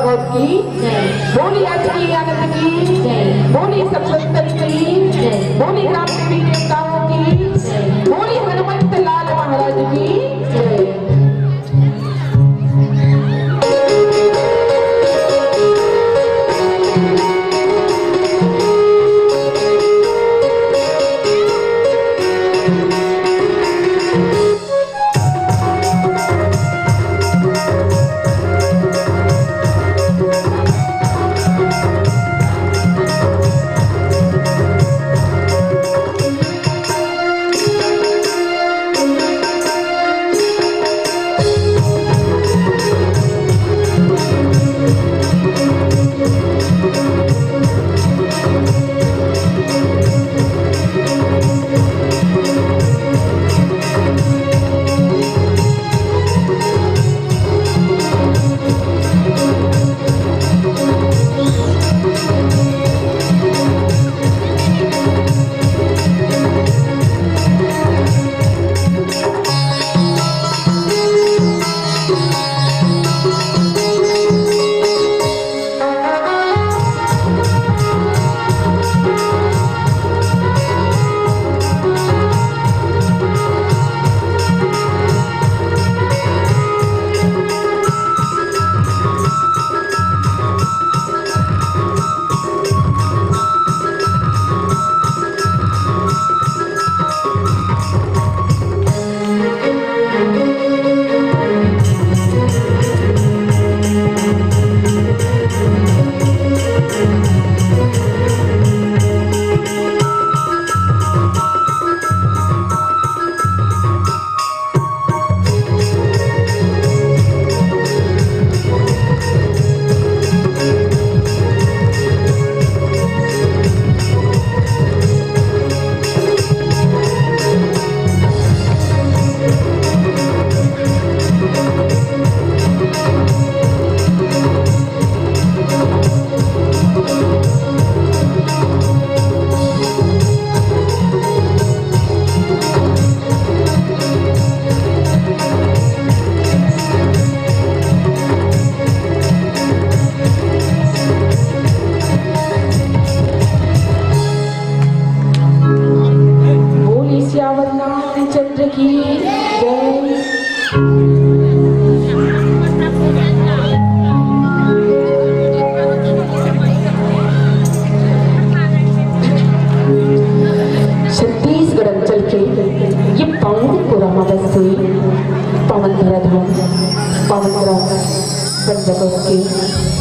भगवत की बोली आज की आनंद की बोली सब संतन की बोली ग्राम देवी देवताओं की बोली हनुमंत लाल महाराज की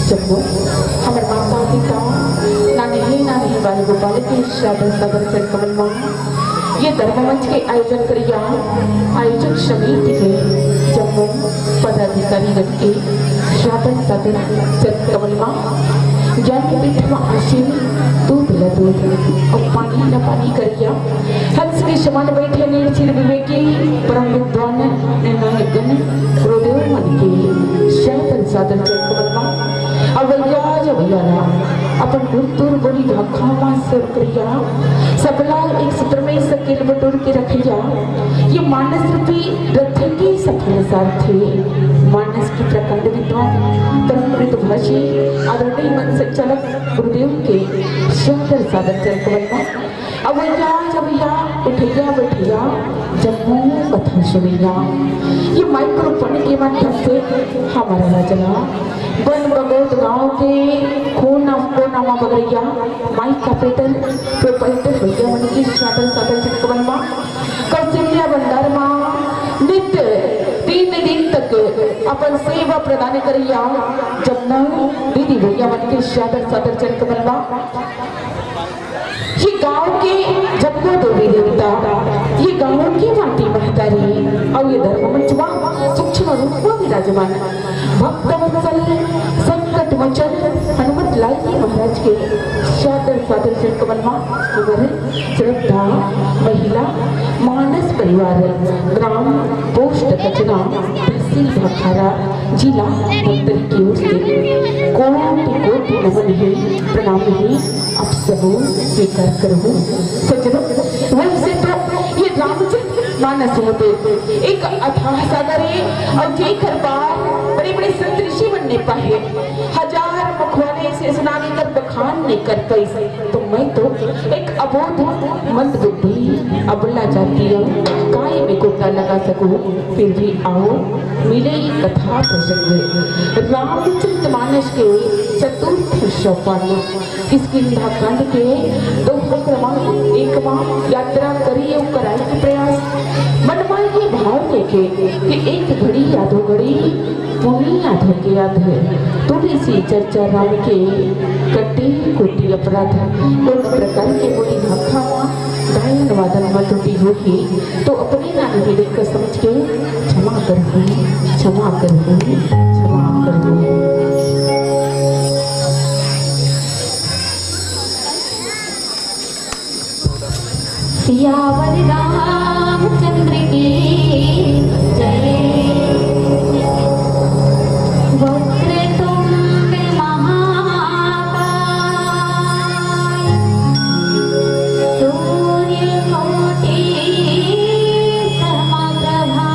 हमारे माता पिता नानी बाल गोपाल के सागर चरण कमल ये धर्ममंच के आयोजन करिया आयोजक समिति के जम्मू पदाधिकारी गण के सागर चरण कमल ज्ञानपीठ में आशीन दूध ला दूध और पानी न पानी करिया हंस के समान बैठे निर्चिर विवेकी परम विद्वान निर्णायक गण गुरुदेव मन के शांत साधन कमल अवैया अपन गुरुतुर बड़ी भाखा सर करिया सबला एक सूत्र में सकेल बटोर के रखिया ये मानस रूपी रथ के सफल सारथी मानस की प्रकांड विद्वान परमृत भाषी आदरणीय मन संचालक गुरुदेव के शानदार साधन चरण अवैया उठैया बैठैया जम्मू कथा सुनैया ये माइक्रोफोन के माध्यम से हमारा राजना बन बगौत गांव के कोना में बगैया माइक ऑपरेटर प्रोपराइटर भैया मन की साधन चरण कौशल्या भंडार में नित्य 3 दिन तक अपन सेवा प्रदान करिया जम्मू दीदी भैया मन के साधन चरण कमल ये गांव के जम्मू देवी देवता ये गांव की माटी महतारी और ये धर्ममंचवा सूक्ष्म रूप में विराजमान भक्त वत्सल संकट मोचन हनुमत लाल जी महाराज के सादर चरण कमल श्रद्धा महिला मानस परिवार ग्राम पोस्ट कचरा तहसील भाखारा जिला उत्तर की ओर से कोटि नमन है प्रणाम है आप सबों स्वीकार करो सज्जनों वैसे तो ये रामचंद्र मानस होते एक अथाह सागर है और जेकर बार बड़े बड़े संत ऋषि बनने पाए हजार मुखवाले से स्नान कर बखान नहीं कर पाई तो मैं तो एक अबोध मंद बुद्धि अबला जाती हूँ काय में गोता लगा सकूं फिर भी आओ मिले ये कथा प्रसंग रामचरित मानस के चतुर्थ सोपान किष्किंधा कांड के दो क्रमांक एक यात्रा करिए कराए के प्रयास मन में ये भाव लेके कि एक घड़ी यादो घड़ी पुनी यादों के याद है थोड़ी सी चर्चा राम के कट्टी कोटी अपराध दोनों प्रकार के बोली हक्का गायन वादन में त्रुटि होगी तो अपने नाम ही लिख कर समझ के क्षमा करूँ क्षमा करूँ क्षमा करूँ। सियावर रामचंद्र की जय। वक्रतुंड महाकाय सूर्यकोटि समप्रभा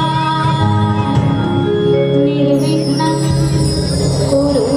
निर्विघ्नं कुरु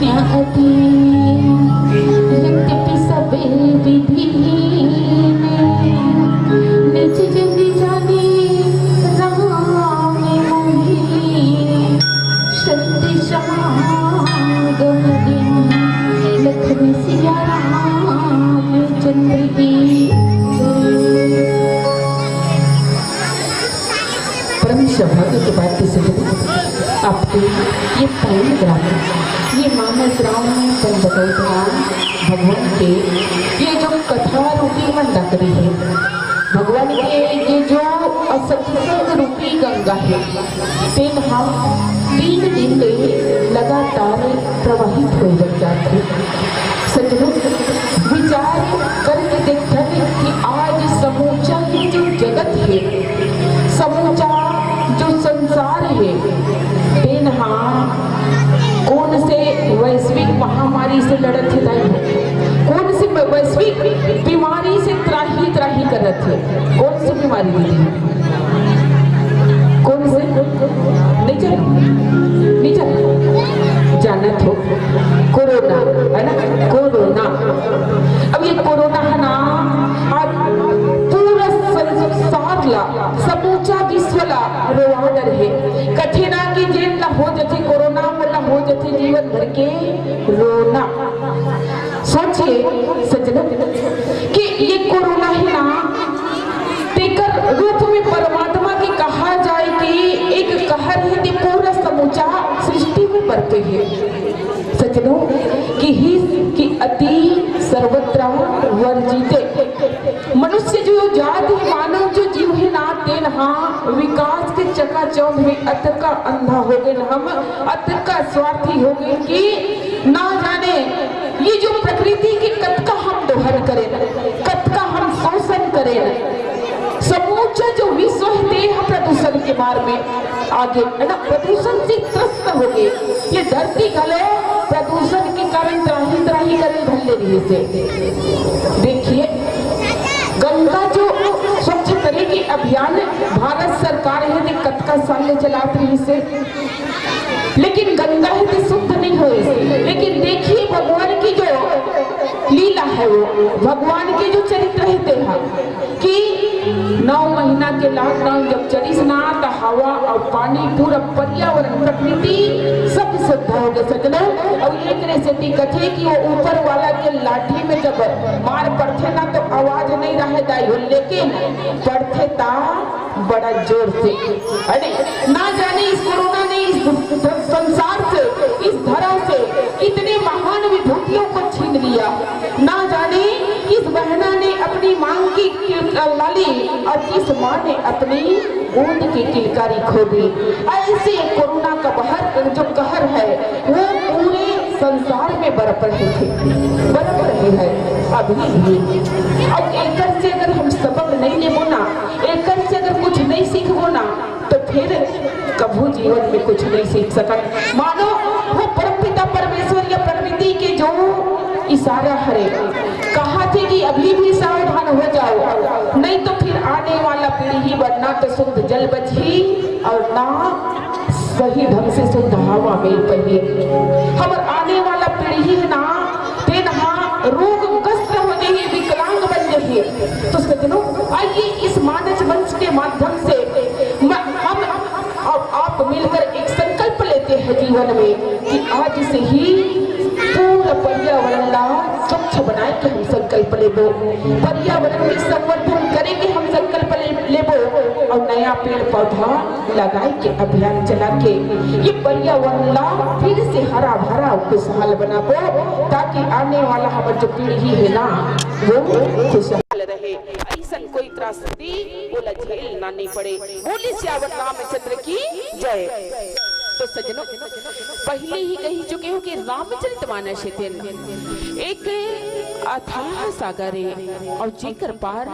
पुण्याती यद्यपि सबे विधि निज जन जाने राम मोहि सत्य समागम दिन लखन सिया रामचंद्र की परम सौभाग्य की बात की सजनी आपको ये प्रेम ग्राम ये मानस ग्राम पर बतौता भगवान के ये जो कथा रूपी मंडाकरी है भगवान के ये जो असत्संग रूपी गंगा है तेन हम 3 दिन ले लगातार प्रवाहित हो जाते सजनों विचार करके देखते कि आज समूचा ये जो जगत है समूचा जो संसार है तेनहा कौन से वैश्विक महामारी से लड़त है कौन से वैश्विक बीमारी से त्राही त्राही करत है कौन सी बीमारी थी कौन से नहीं जानत हो कोरोना है ना कोरोना अब ये कोरोना है ना पूरा संसार ला समूचा विश्व ला रोवाडर है कठिना की जेन ला हो जथे कोरोना मोला हो जथे जीवन भर के रोना सोचिए सज्जनों कि ये कोरोना है ना तेकर रूप में परमात्मा की कहा जाए कि एक कहर है कि पूरा समूचा सृष्टि में बरते है सज्जनों कि अति सर्वत्र वर्जिते मनुष्य जो जात है मानव जो जीव है ना तेन हाँ विकास के चकाचौंध में अत का अंधा हो गए हम अत का स्वार्थी हो गए कि ना जाने ये जो प्रकृति की कत का हम दोहर करें कत का हम शोषण करें समूचा जो विश्व है देह प्रदूषण के मार में आगे है ना प्रदूषण से त्रस्त हो गए ये धरती गले प्रदूषण के कारण त्राही त्राही करे भले रही से देखिए गंगा जो स्वच्छ करे के अभियान भारत सरकार है ने कतका साल चलाती रही से लेकिन गंगा है तो शुद्ध नहीं हो लेकिन देखिए भगवान की जो लीला है वो भगवान के जो चरित्र रहते हैं कि 9 महीना के लॉकडाउन जब चलिस ना तो हवा और पानी पूरा पर्यावरण प्रकृति सब शुद्ध हो गए सजनों और एक रेसिपी कथे कि वो ऊपर वाला के लाठी में जब मार पड़ते ना तो आवाज नहीं रहे दाई हो लेकिन पड़ते ता बड़ा जोर से अरे ना जाने इस कोरोना ने इस संसार से इस धरा से कितने महान विभूतियों को छीन लिया ना जाने किस बहना ने अपनी मांग की लाली और किस माँ ने अपनी गोद की किलकारी खो दी ऐसे कोरोना का बहर जो कहर है वो पूरे संसार में बरप रहे हैं अभी भी अब एकर से अगर हम सबक नहीं लेबो ना एकर से अगर कुछ नहीं सीखबो ना तो फिर कभू जीवन में कुछ नहीं सीख सकत मानो वो परमपिता परमेश्वर या प्रकृति के जो इशारा हरे कहा थे कि अभी भी सावधान हो जाओ नहीं तो फिर आने वाला पीढ़ी बनना तो शुद्ध जल बची और ना सही ढंग से शुद्ध हवा मिल पाई हम आने वाला पीढ़ी है ना तेन हाँ रोगग्रस्त हो जाइए विकलांग बन जाइए तो सज्जनों आइए इस मानस मंच के माध्यम से हम आप मिलकर एक संकल्प लेते हैं जीवन में कि आज से ही पूरा पर्यावरण ला स्वच्छ बनाए के हम संकल्प लेबो पर्यावरण में संवर्धन करेंगे हम संकल्प लेबो और नया पेड़ पौधा लगाए के अभियान चला के ये पर्यावरण ला फिर से हरा भरा खुशहाल बनाबो ताकि आने वाला हमारा जो पीढ़ी है ना वो खुशहाल रहे ऐसा कोई त्रासदी बोला झेल ना नहीं पड़े बोले श्यावर रामचंद्र की जय तो सज्जनों पहले ही कही चुके हो कि रामचरितमानस एक अथाह सागर है और जेकर पार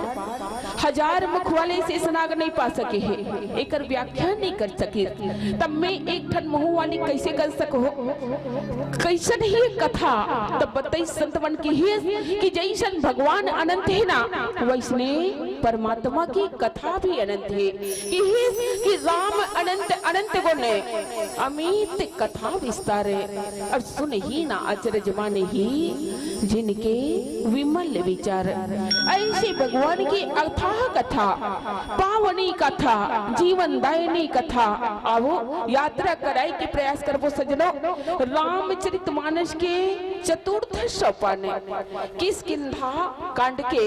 1000 मुख वाले शेषनाग नहीं पा सके है एकर व्याख्या नहीं कर सके तब में एक ठन मुँह वाली कैसे कर सको कैसन ही कथा तब बताई संतवन की है कि जैसन भगवान अनंत है ना वैसने परमात्मा की कथा भी अनंत है कि राम अनंत अनंत गुण अमित कथा विस्तार और सुन ही ना अचरज माने ही जिनके विमल विचार। ऐसे भगवान की अथाह कथा, पावनी कथा, जीवन दायिनी कथा आओ यात्रा कराई के प्रयास करबो सजनो। रामचरितमानस के चतुर्थ सोपान किष्किंधा कांड के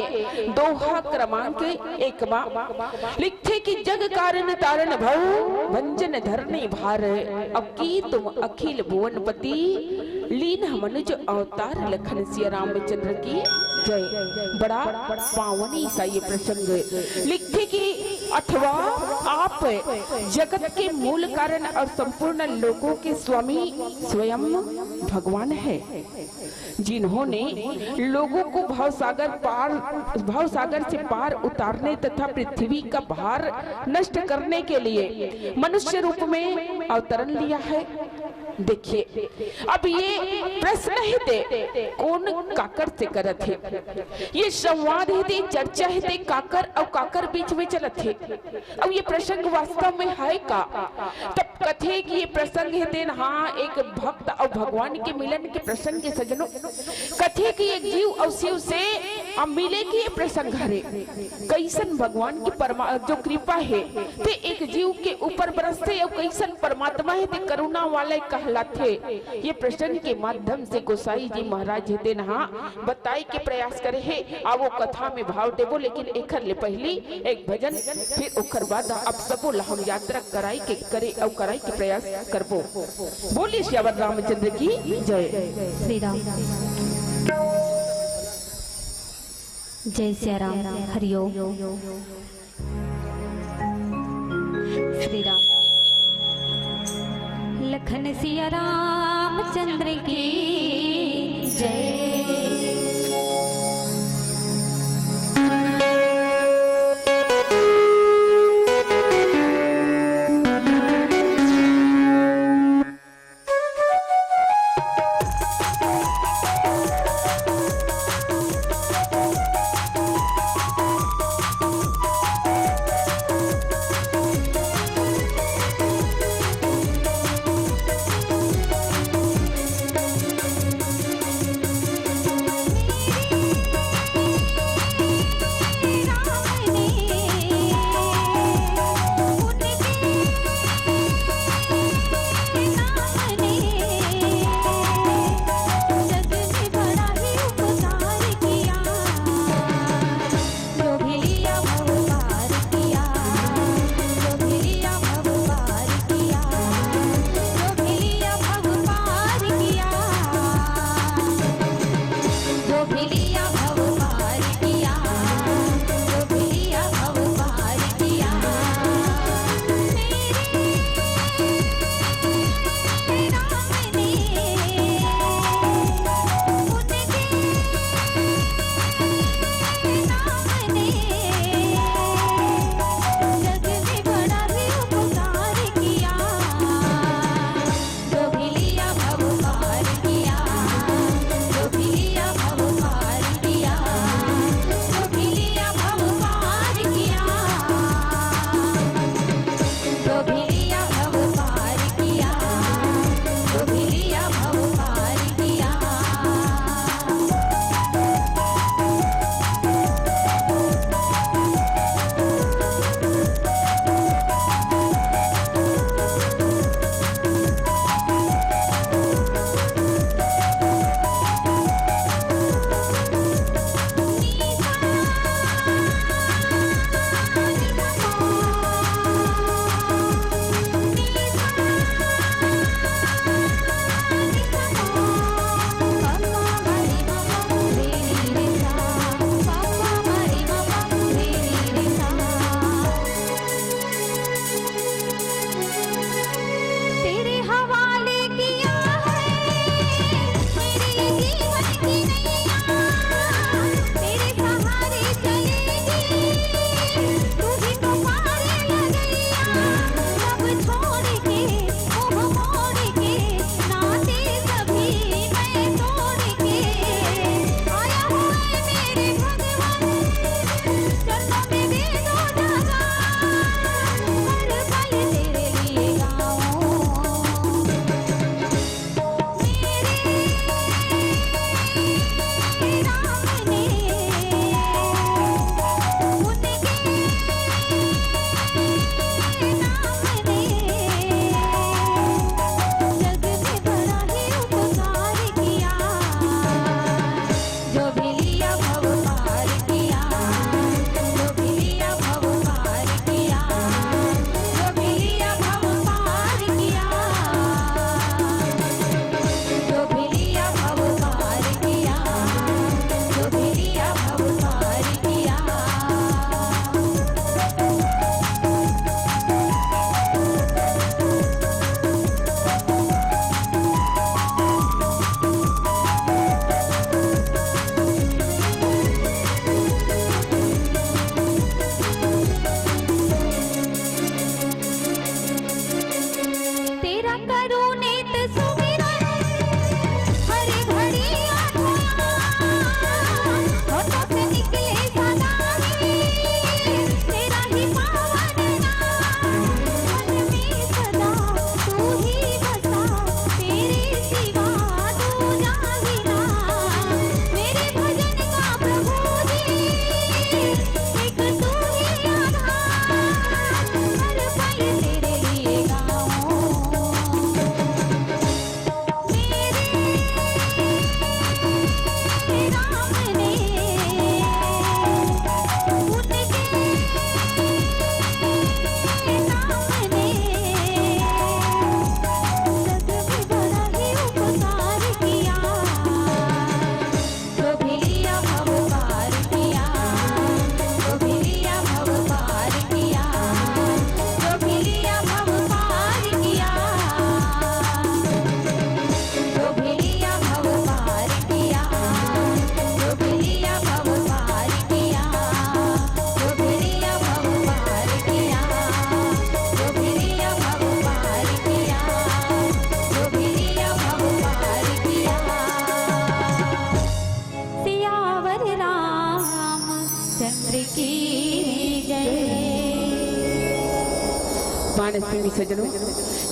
दोहा क्रमांक 1 लिखे कि जग कारण तारण भव भंजन धरनी भार, अब की तुम अखिल भुवनपति लीन मनुज अवतार लखन सिया रामचंद्र की जय। बड़ा पावनी सा ये प्रसंग लिखे कि अथवा आप जगत के मूल कारण और संपूर्ण लोगों के स्वामी स्वयं भगवान है, जिन्होंने लोगों को भवसागर से पार उतारने तथा पृथ्वी का भार नष्ट करने के लिए मनुष्य रूप में अवतरण लिया है। देखिए अब ये प्रश्न है ते कौन काकर से करत है, ये संवाद है ते चर्चा है ते काकर और काकर बीच में चलत है। अब ये प्रसंग वास्तव में है का, तब कथे कि ये प्रसंग है ते हाँ एक भक्त और भगवान के मिलन के प्रसंग के सजनों, कथे कि एक जीव और शिव से मिले कि ये प्रसंग हरे कैसन भगवान की जो कृपा है ते एक जीव के ऊपर बरसते और कैसन परमात्मा है ते करुणा वाले कहलाते। ये प्रसंग के माध्यम से गोसाई जी महाराज हेते नहा बताई के प्रयास करे है आ वो कथा में भाव देबो। लेकिन एखर ले पहली एक भजन फिर ओखर बाद अब सबो हम यात्रा कराई के करे और कराई के प्रयास करबो। बोलिए श्यावर रामचंद्र की जय। श्री राम जय श्री राम हरिओम। श्री राम लखन सिया रामचंद्र की जय। प्रेमी सज्जनों,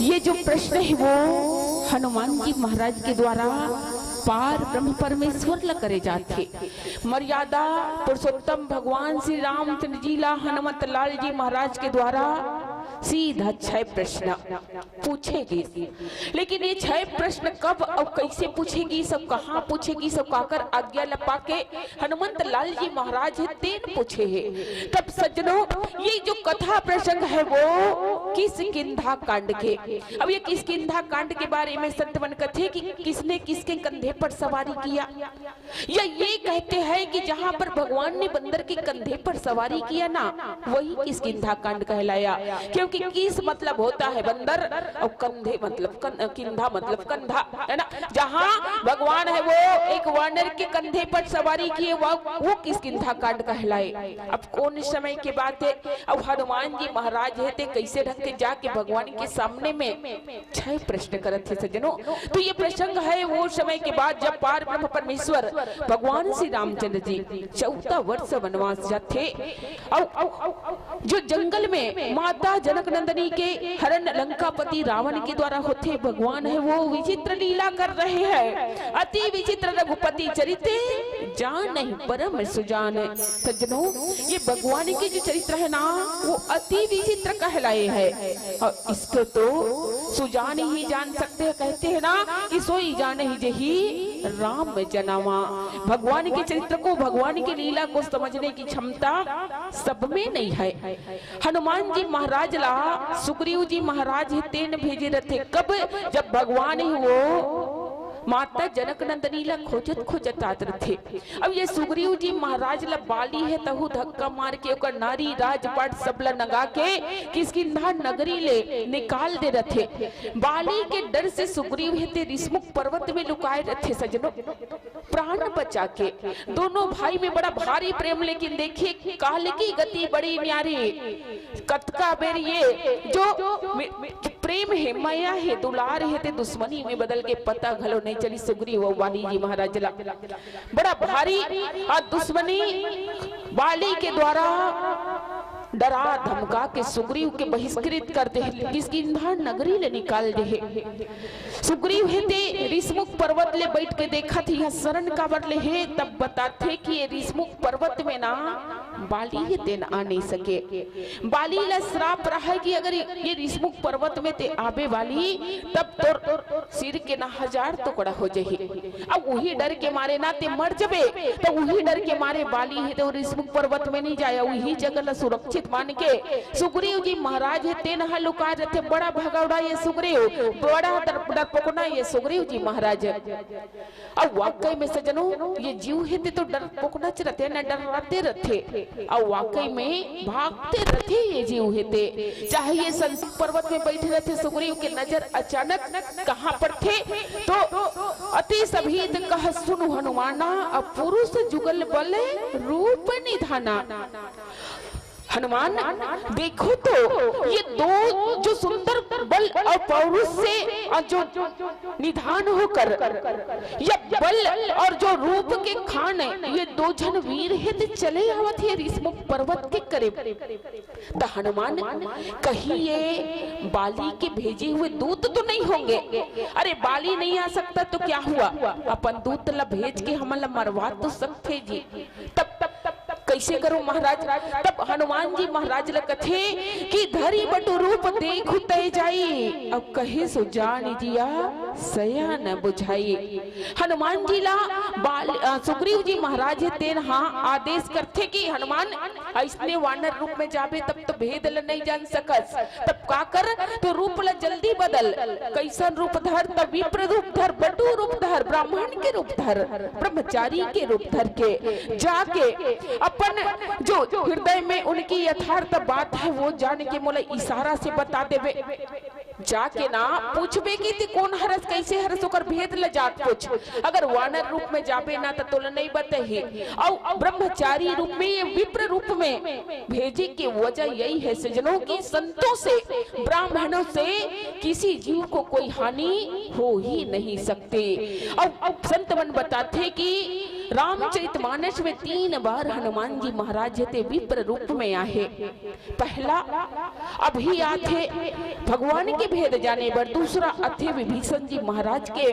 ये जो प्रश्न है वो हनुमान जी महाराज के द्वारा पार ब्रह्म परमेश्वर ला करे जाते। मर्यादा पुरुषोत्तम भगवान श्री रामचंद्र जी ला हनुमत लाल जी महाराज के द्वारा सीधा 6 प्रश्न पूछेगी। लेकिन ये 6 प्रश्न कब और कैसे पूछेगी, सब कहाँ पूछेगी, सब काकर आज्ञा लपा के हनुमंत लाल जी महाराज है तेन पूछे है। तब सज्जनों, ये जो कथा प्रसंग है वो किष्किंधा कांड के। अब ये किष्किंधा कांड के बारे में संत मन कथे कि किसने किसके कंधे पर सवारी किया, या ये कहते हैं कि जहाँ पर भगवान ने बंदर के कंधे पर सवारी किया ना, वही किष्किंधा कांड कहलाया। क्योंकि किस मतलब होता है बंदर और कंधे मतलब किंधा मतलब कंधा, है ना। जहाँ भगवान है वो एक वानर के कंधे पर सवारी किए वो किष्किंधा कांड कहलाए। अब कौन समय की बात है, अब हनुमान जी महाराज है ते कैसे ढंग के जाके भगवान के सामने में 6 प्रश्न करते थे सज्जनों। तो ये प्रसंग है वो समय के बाद जब पार ब्रह्म परमेश्वर भगवान श्री रामचंद्र जी 14 वर्ष वनवास जाते और जो जंगल में माता जनक नंदनी के हरण लंकापति रावण के द्वारा होते भगवान है वो विचित्र लीला कर रहे हैं। अति विचित्र रघुपति चरित्र जान नहीं परम सुजान। सज्जनों, ये भगवान के जो चरित्र है ना वो अति विचित्र कहलाए है, और इसको तो सुजान ही जान सकते हैं। कहते हैं ना कि सोई जान ही जही राम जनावा। भगवान के चरित्र को, भगवान की लीला को समझने की क्षमता सब में नहीं है। हनुमान जी महाराज ला सुग्रीव जी महाराज ही तेन भेजे रहते कब, जब भगवान ही वो माता जनक नंदनी ला खोजत खोजत आत थे। अब ये सुग्रीव जी महाराज ला बाली है तहु धक्का मार के ओकर नारी राजपाट सबला नगा के किष्किंधा नगरी ले निकाल दे रथे। बाली के डर से सुग्रीव हेते ऋषमुख पर्वत में लुकाए रथे सजनों, प्राण बचा के। दोनों भाई में बड़ा भारी प्रेम, लेकिन देखिए काल की गति बड़ी न्यारी। कतका बेर ये जो प्रेम है, माया है, दुलार है ते दुश्मनी में बदल के पता घलो नहीं चली। सुग्रीव और बाली जी महाराज ला बड़ा भारी दुश्मनी बाली के द्वारा डरा धमका के सुग्रीव के बहिष्कृत कर दे, किष्किंधा नगरी ले निकाल दे। सुग्रीव है ते ऋषमुख पर्वत ले बैठ के देखा थी यहाँ शरण काबर ले है, तब बताते कि ये ऋषमुख पर्वत में ना बाली है तेन आ नहीं सके। बाली ला श्राप रहा है कि अगर ये ऋषमुख पर्वत में ते आबे वाली तब तो सिर के ना 1000 टुकड़ा हो जाही। अब वही डर के मारे ना ते मर जबे, तो वही डर के मारे बाली है तो ऋषमुख पर्वत में नहीं जाया, वही जगह ला सुरक्षित मान के सुग्रीव जी महाराज है तेन हा लुका रहते। बड़ा भगौड़ा ये सुग्रीव, बड़ा डरपोकना ये सुग्रीव जी महाराज। अब वाकई में सजनों ये जीव है तो डरपोकना रहते ना, डराते रहते और वाकई में भागते रहते ये जीव है। चाहे ये संसद पर्वत में बैठे रहते, सुग्रीव के नजर अचानक कहां पर थे तो अति सभीत कह सुनु हनुमाना, अब पुरुष जुगल बल रूप निधाना। हनुमान देखो तो ये दो जो सुंदर बल और पौरुष से जो निधान होकर या बल और जो रूप के खान है, ये 2 जन वीर है चले आवत है ऋषमुख पर्वत के करीब। तो हनुमान कहीं ये बाली के भेजे हुए दूत तो नहीं होंगे। अरे बाली नहीं आ सकता तो क्या हुआ, अपन दूत ला भेज के हमला मरवा तो सकते जी। तब कैसे करो महाराज। तब हनुमान जी महाराज ला कथे कि धरी बटु रूप देखु तय जाई, अब कहे सो जान जिया सया न बुझाई। हनुमान जी ला सुग्रीव जी महाराज तेन हाँ आदेश करते कि हनुमान ऐसने वानर रूप में जाबे तब तो भेद ल नहीं जान सकस। तब का कर तो रूप ला जल्दी बदल, कैसन रूप धर, तब विप्र रूप धर, बटु रूप धर, ब्राह्मण के रूप धर, ब्रह्मचारी के रूप धर के जाके अपन जो हृदय में उनकी यथार्थ बात है वो जान के मोला इशारा से बता देवे। जाके ना पूछबे कि कौन हरस कैसे हरस ओकर भेद ल जात पूछ। अगर वानर रूप में जाबे ना तो तोला नहीं बताही, और ब्रह्मचारी रूप में ये विप्र रूप में भेजे की वजह यही है सजनों की संतों से ब्राह्मणों से किसी जीव को कोई हानि हो ही नहीं सकती। और संत मन बताते कि रामचरितमानस में 3 बार हनुमान जी महाराज थे विप्र रूप में आए। पहला अभी आथे भगवान के भेद जाने पर, दूसरा अथे विभीषण जी महाराज के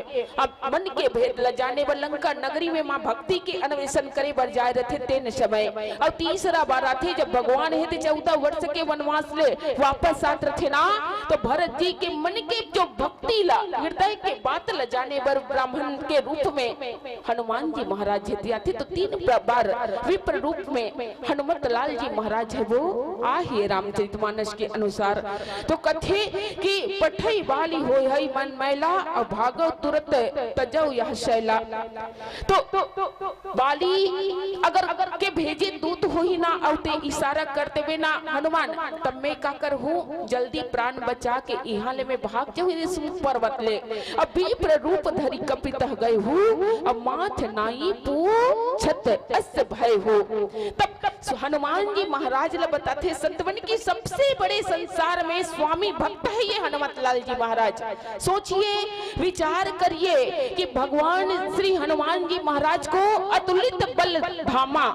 मन के भेद ल जाने पर लंका नगरी में मां भक्ति के अन्वेषण करे बर जाए रहे तेन समय। और तीसरा बार आथे जब भगवान है 14 वर्ष के वनवास ले वापस आत रहे ना, तो भरत जी के मन के जो भक्ति ला हृदय के बात ल जाने पर ब्राह्मण के रूप में हनुमान जी महाराज थे। तो 3 बार विप्र रूप में हनुमत लाल जी महाराज है वो आहे रामचरितमानस के अनुसार। तो कथे कि पठई बाली होय हई मन मैला और भागो तुरंत तजौ यह शैला। तो बाली अगर के भेजे दूत हो ही ना औते इशारा करते हुए ना हनुमान तब मैं का कर हूँ जल्दी प्राण बचा के यहाँ ले मैं भाग जाऊँ इस पर्वत ले। अब विप्र रूप धरी कपित गए हूँ अब माथ नाई पूछत अस भय हो। तब हनुमान जी महाराज ने बताते संतवन की सबसे बड़े संसार में स्वामी भक्त है ये हनुमत लाल जी महाराज। सोचिए विचार करिए कि भगवान श्री हनुमान जी महाराज को अतुलित बल धामा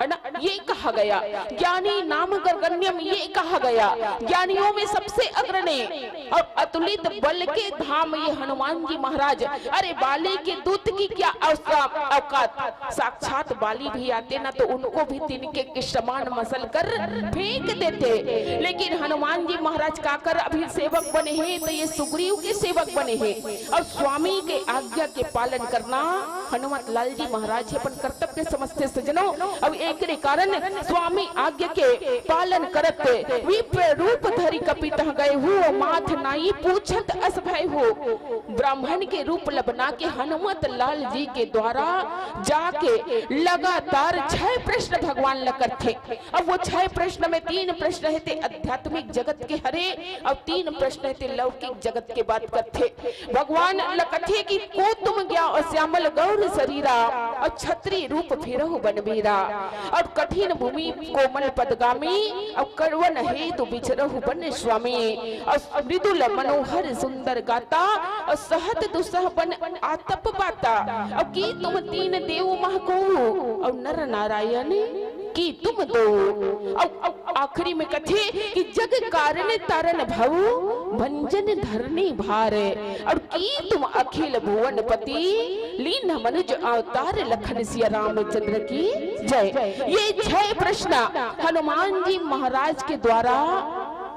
है ना ये कहा गया, ज्ञानी नाम गण्यम ये कहा गया, ज्ञानियों में सबसे अग्रणी और अतुलित बल के धाम ये हनुमान जी महाराज। अरे बाली के दूत की क्या औकात, साक्षात बाली भी आते ना तो उनको भी तिनके के समान मसल कर फेंक देते। लेकिन हनुमान जी महाराज का कर अभी सेवक बने हैं तो ये सुग्रीव के सेवक बने हैं और स्वामी के आज्ञा के पालन करना हनुमत लाल जी महाराज अपन कर्तव्य समझते सजनों। अब एक कारण स्वामी आज्ञा के पालन करते विप्र रूप धरि कपित गए हो माथ नाई पूछत अस भय हो। ब्राह्मण के रूप बना के हनुमत लाल जी के द्वारा जाके लगातार 6 प्रश्न भगवान लकर थे। अब वो 6 प्रश्न में 3 प्रश्न है थे आध्यात्मिक जगत के हरे और 3 प्रश्न थे लौकिक जगत के बात करते। भगवान लकथे की को तुम गया और श्यामल गौर शरीरा और छत्री रूप फिरहु बनबीरा और कठिन भूमि कोमल पदगामी और कड़वन हेतु बिचरहु बन स्वामी और मृदुल मनोहर सुंदर गाता और सहत दुसह बन आतप पाता और की तुम 3 देव मह को और नर नारायण की तुम दो। और आखिरी में कथे कि जग कारण तारण भव भंजन धरनी भार और की तुम अखिल भुवन पति लीन मनुज अवतार लखन सिया रामचंद्र की जय। ये 6 प्रश्न हनुमान जी महाराज के द्वारा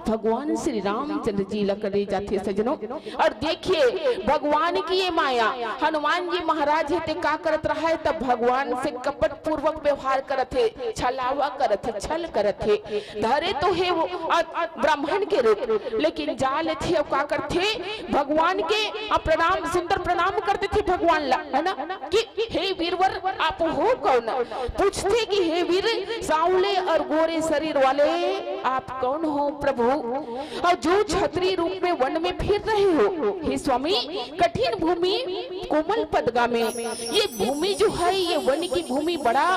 भगवान श्री रामचंद्र जी लकड़े जाते सजनों। और देखिए भगवान की ये माया हनुमान जी महाराज है का करत रहा है तब भगवान से कपट पूर्वक व्यवहार करते छलावा करते छल करते धरे तो है वो ब्राह्मण के रूप लेकिन जाल थे और का करते भगवान के प्रणाम सुंदर प्रणाम करते थे भगवान ला है ना कि हे वीरवर आप हो कौन, पूछते कि हे वीर सांवले और गोरे शरीर वाले आप कौन हो प्रभु और जो छतरी रूप में वन में फिर रहे हो। हे स्वामी कठिन भूमि कोमल पदगामी ये भूमि जो है ये वन की भूमि बड़ा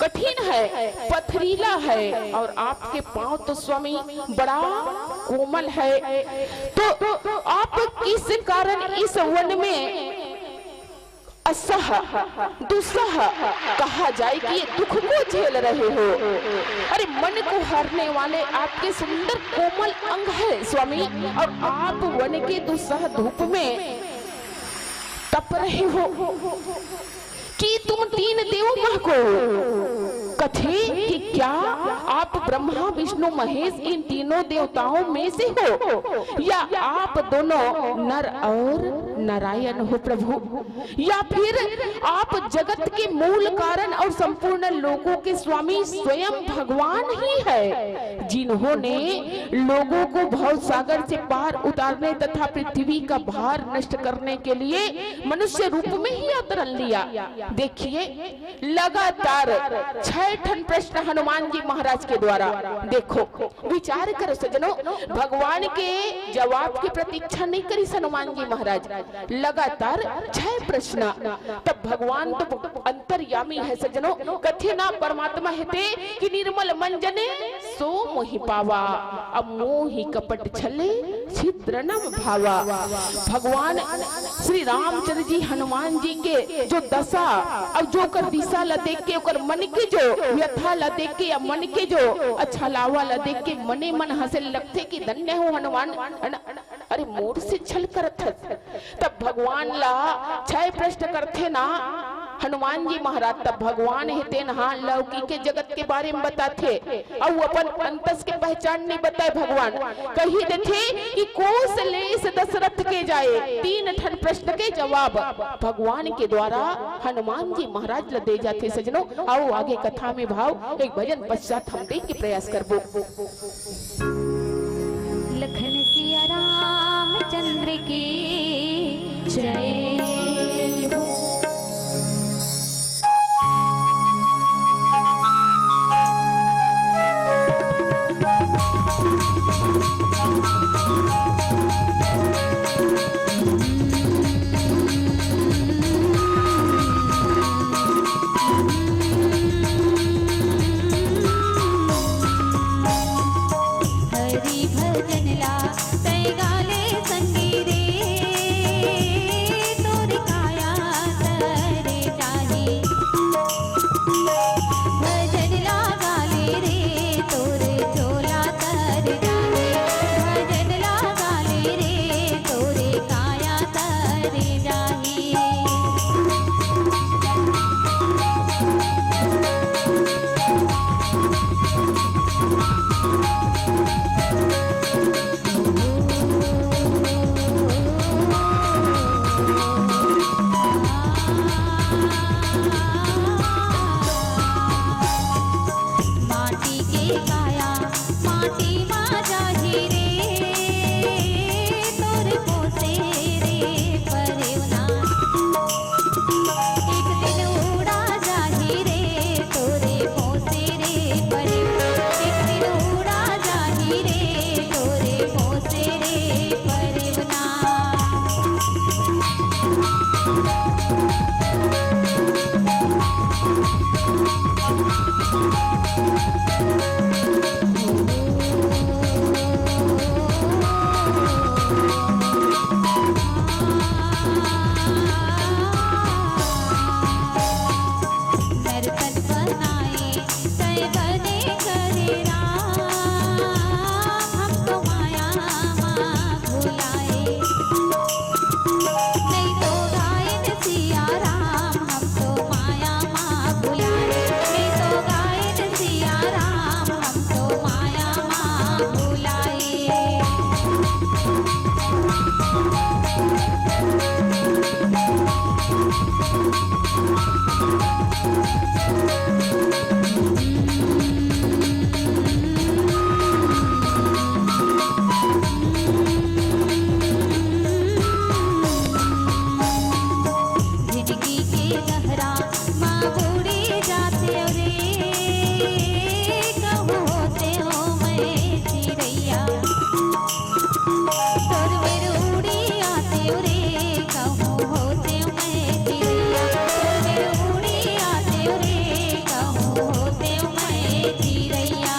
कठिन है पथरीला है और आपके पांव तो स्वामी बड़ा कोमल है। तो आप किस कारण इस वन में असह दुसह कहा जाए कि ये दुख को झेल रहे हो। अरे मन को हरने वाले आपके सुंदर कोमल अंग है स्वामी और आप वन के दुसह धूप में तप रहे हो कि तुम 3 देव मह को कथे कि क्या आप ब्रह्मा विष्णु महेश इन तीनों देवताओं में से हो या आप दोनों नर और नारायण हो प्रभु या फिर आप जगत के मूल कारण और संपूर्ण लोगों के स्वामी स्वयं भगवान ही है जिन्होंने लोगों को भव सागर से पार उतारने तथा पृथ्वी का भार नष्ट करने के लिए मनुष्य रूप में ही अवतरण लिया। देखिए लगातार 6 ठन प्रश्न हनुमान जी महाराज के द्वारा देखो विचार करो सजनों भगवान के जवाब की प्रतीक्षा नहीं करी हनुमान जी महाराज लगातार 6 प्रश्न। तब भगवान तो अंतर्यामी है सजनों कथे ना परमात्मा हेते कि निर्मल मन जने सो मोहि पावा अब मोहि कपट छले छिद्रनम भावा। भगवान श्री रामचंद्र जी हनुमान जी के जो दशा अब जो कर दिशा ला देख के ओकर मन के जो व्यथा ला देख के या मन के जो अच्छा लावा ला देख के मने मन हंसे लगते कि धन्य हो हनुमान। अरे मोर से छल करत तब भगवान ला छह प्रश्न करते ना हनुमान जी महाराज। तब भगवान हेते नहा लौकी के जगत के बारे में बताते और अपन अंतस के पहचान नहीं बताए। भगवान कही देते कि कोस लेस दशरथ के जाए। तीन ठन प्रश्न के जवाब भगवान के द्वारा हनुमान जी महाराज ला दे जाते। सजनों आओ आगे कथा में भाव एक भजन पश्चात हम देख के प्रयास करबो। लखन सिया रामचंद्र की जय हो। हरि भजन ला तै गाले संगी रे, तोर काया तरे जाही। भजन ला गाले रे तोर झोला तर जाही। भजन ला गाले रे तोरे काया तरे जाही। माटी के काया माटी मा जाही रे, तोर पोसे रे परवना। एक दिन उड़ा जाही रे तोरे पोसे रे परवना। एक दिन उड़ा जाही रे तोरे पोसे रे परवना। नरतन बनाए तय बने करे राम, हमको माया माँ भुलाए। नहीं तो गायन सिया राम हमको माया माँ भुलाए। नहीं तो गायन सिया राम हमको माया माँ भुलाए। जिंदगी के लहरा माँ बूढ़ी जाते रे, कहो होते हो मैं चिड़ैया। तोर मेर उड़ी आते रे, कहो होते हो मैं चिड़ैया। तोर मेर उड़ी आते रे, कहो होते हो मैं चिड़ैया।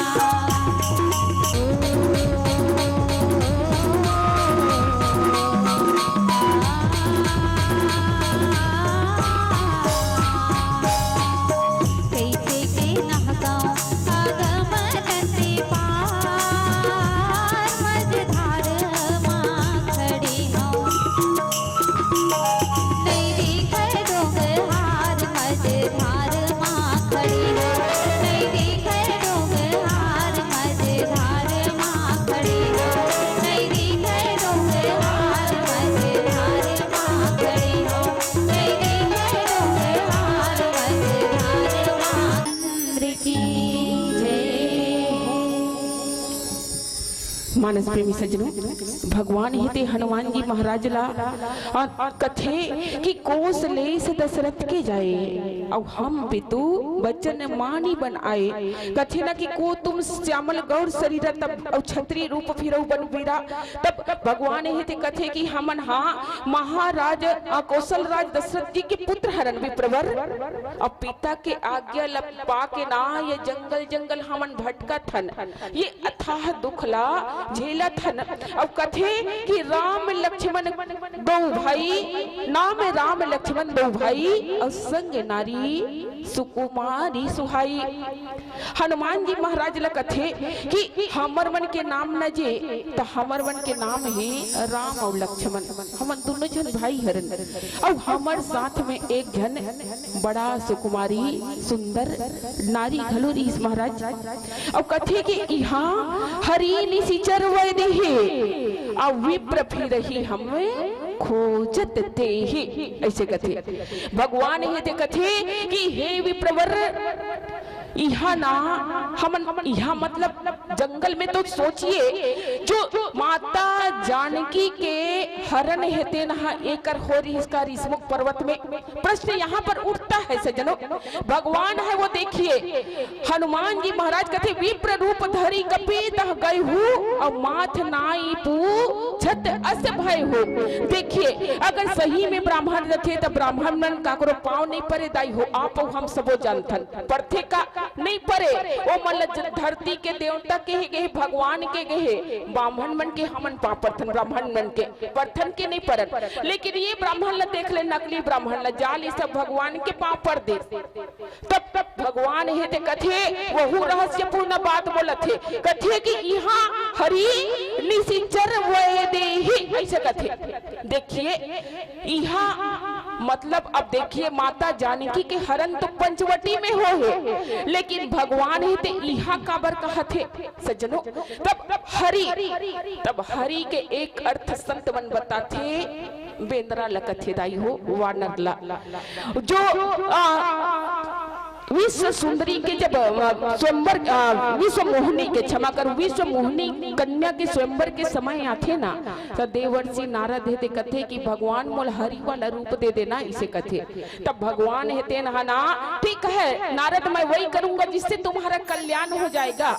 कैसे के नहगाओं आगमन से पार, मझधार माँ खड़ी हूँ। नहीं दिखे डोंगहार मझधार माँ खड़ी हूँ। नहीं दिखे डोंगहार मझधार माँ खड़ी हूँ। नहीं दिखे डोंगहार मझधार माँ खड़ी हूँ। नहीं दिखे डोंगहार मझधार माँ की जय हो। मानस प्रेमी सज्जनों भगवान हिते हनुमान जी महाराज ला और कथे कि कोस लेस दशरथ के जाए और हम पितु बचन मानी बन आए। कथे ना कि को तुम श्यामल गौर शरीर तब और क्षत्रिय रूप फिरऊ बन वीरा। तब भगवान हिते कथे कि हमन हाँ महाराज कौशल राज दशरथ जी के पुत्र हरन विप्रवर और पिता के आज्ञा लपा के ना ये जंगल जंगल हमन भटका थन। ये अथाह दुख ला झेलत हन। अब कथे कि राम लक्ष्मण दो भाई, नाम राम लक्ष्मण दो भाई और संग नारी सुकुमारी सुहाई। हनुमान जी महाराज ल कथे कि हमर मन के नाम न जे तो हमर मन के नाम है राम और लक्ष्मण, हमन दोनों जन भाई हरन। और हमर साथ में एक जन बड़ा सुकुमारी सुंदर नारी घलोरी महाराज। और कथे कि यहाँ हरि निशिचर वै देहे और विप्र फिरहि हमें खोजत ते ही, ऐसे कथे भगवान हे ते कथे कि हे विप्रवर यहाँ ना हमन यहाँ मतलब जंगल में तो सोचिए जो माता जानकी के हरण हेते नहा एकर हो रही इसका ऋषमुख पर्वत में प्रश्न यहाँ पर उठता है सज्जनों। भगवान है वो देखिए हनुमान जी महाराज कहते विप्र रूप धरी कपी तह गए हो और माथ नाई पूछत अस भय हो। देखिए अगर सही में ब्राह्मण रथे तो ब्राह्मण काकरो पाँव नहीं परे दाई हो आप हम सबो जानथन परथे का नहीं परे वो मतलब धरती के देवता के गए भगवान के गए ब्राह्मण मन के हमन पापरथन ब्राह्मण मन के परथन के नहीं परन। लेकिन ये ब्राह्मण ला देख ले नकली ब्राह्मण ला जाल ये सब भगवान के पाँव पर दे तब तब भगवान है ते कथे वहु रहस्यपूर्ण बात बोलत थे कथे कि यहाँ हरि निशिचर वै देहि ऐसे कथे। देखिए यहाँ मतलब अब देखिए माता जानकी के हरण तो पंचवटी में हो है लेकिन भगवान है ते यहाँ काबर कहत है सज्जनों। तब हरि के एक अर्थ संत मन बताते बेंद्रा लकथे दाई हो वानर ला जो विश्व सुंदरी के जब स्वयंवर विश्व मोहिनी के क्षमा कर विश्व मोहिनी कन्या के स्वयंवर के समय आते ना तो देवर्षि नारद हेते कथे कि भगवान मोल हरि वाला रूप दे देना इसे कथे। तब भगवान हेते ना ठीक है नारद मैं वही करूंगा जिससे तुम्हारा कल्याण हो जाएगा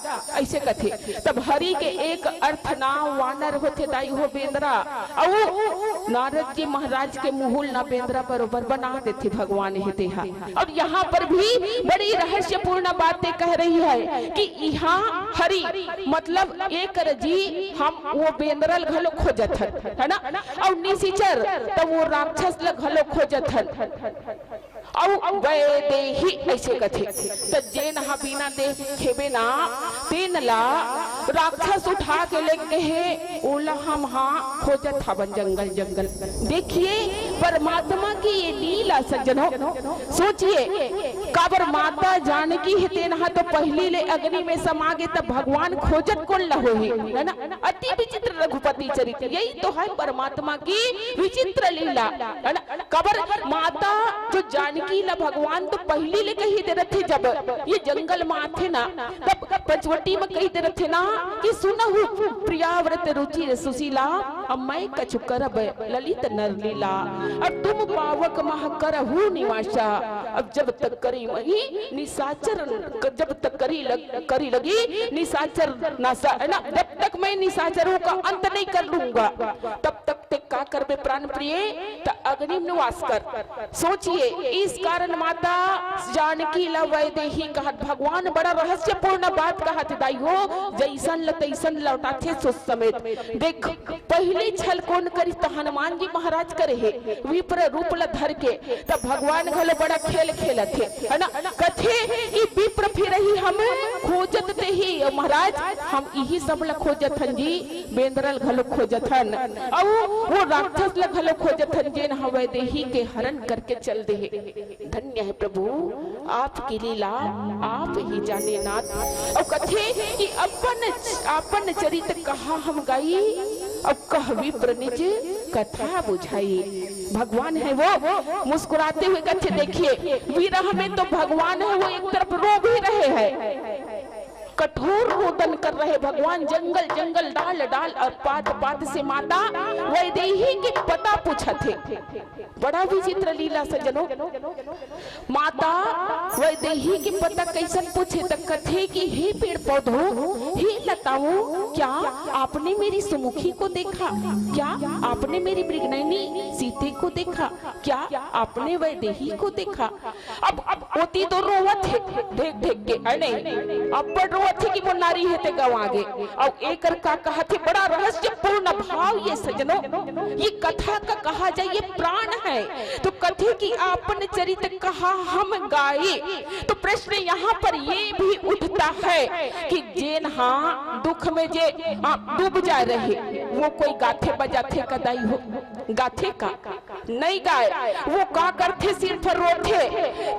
ऐसे कथे। तब हरि के एक अर्थ ना वानर होते दाई हो बेंद्रा और नारद जी महाराज के मुहुल ना बेंद्रा बरोबर बना देते भगवान हेते। और यहाँ पर भी बड़ी रहस्यपूर्ण बातें कह रही है कि यहाँ हरि मतलब एक जी हम वो बेंद्रल घलो खोजत है ना और निशिचर तो वो राक्षस ल घलो खोजत है और गए देहि ऐसे कथे। तो जे नहा बिना देखे ना तेन ला राक्षस उठा के ले गए ओला हम हाँ खोजत हवन जंगल जंगल। देखिए परमात्मा की ये लीला सज्जनों सोचिए काबर माता जानकी हेते नहा तो पहली ले अग्नि में समा गए तब भगवान खोजत कौन लहो है ना। अति विचित्र रघुपति चरित्र यही तो है परमात्मा की विचित्र लीला है ना। काबर माता जो जानकी ला भगवान तो पहली ले कही दे रहे जब ये जंगल में आते ना तब पंचवटी में कही दे रहे ना कि सुनहु प्रियाव्रत रुचि सुशीला अब मैं कछु करब ललित नर लीला अब तुम पावक मह करहु निवासा। अब जब तक करी वही निशाचर जब तक करी लगी निशाचर नासा है ना जब तक मैं निशाचरों का अंत नहीं कर लूंगा तब तक ते का कर बे प्राण प्रिय तो अग्नि निवास कर। सोचिए इस कारण माता जानकी ला वै देहि कहत भगवान बड़ा रहस्यपूर्ण बात कहत दाई हो जैसन ल तैसन लौटाथे सो समेत। देख पहले छल कौन करी तो हनुमान जी महाराज करे है विप्र रूप ल धर के तब भगवान घलो बड़ा खेल खेलत है ना कथे कि विप्र फिर ही हम खोजत ते ही महाराज हम यही सब ल खोजत हन जी बेंद्रल घलो खोजत हन और वो राक्षस ल घलो खोजत हन जेन हवै देही के हरण करके चल दे। धन्य है प्रभु आपकी लीला आप ही जाने नाथ। और कथे कि अपन चरित्र कहा हम गाई अब कह विप्र निज कथा बुझाई। भगवान है वो मुस्कुराते हुए कथे देखिए विरह में तो भगवान है वो एक तरफ रो भी रहे हैं कठोर रोदन कर रहे भगवान जंगल जंगल डाल डाल और पात पात से माता वैदेही की पता पूछा थे। बड़ा विचित्र लीला सज्जनों माता वैदेही की पता कैसन पूछे तक कथे कि हे पेड़ पौधों हे लताओं क्या आपने मेरी सुमुखी को देखा क्या आपने मेरी मृगनयनी सीते को देखा क्या आपने वैदेही को देखा। अब ओती तो रोवत है देख देख के नहीं अब रोवत थे कि वो नारी है ते गवा आगे और एकर का कहा थे बड़ा रहस्यपूर्ण भाव ये सजनों, ये कथा का कहा जाए ये प्राण है। तो कथे की आपन चरित्र कहा हम गाए। तो प्रश्न यहाँ पर ये भी उठता है कि जेन हाँ दुख में जे डूब जा रहे वो कोई गाथे बजाथे कदाई हो, गाथे का नहीं गाए, वो का करते सिर पर रोथे।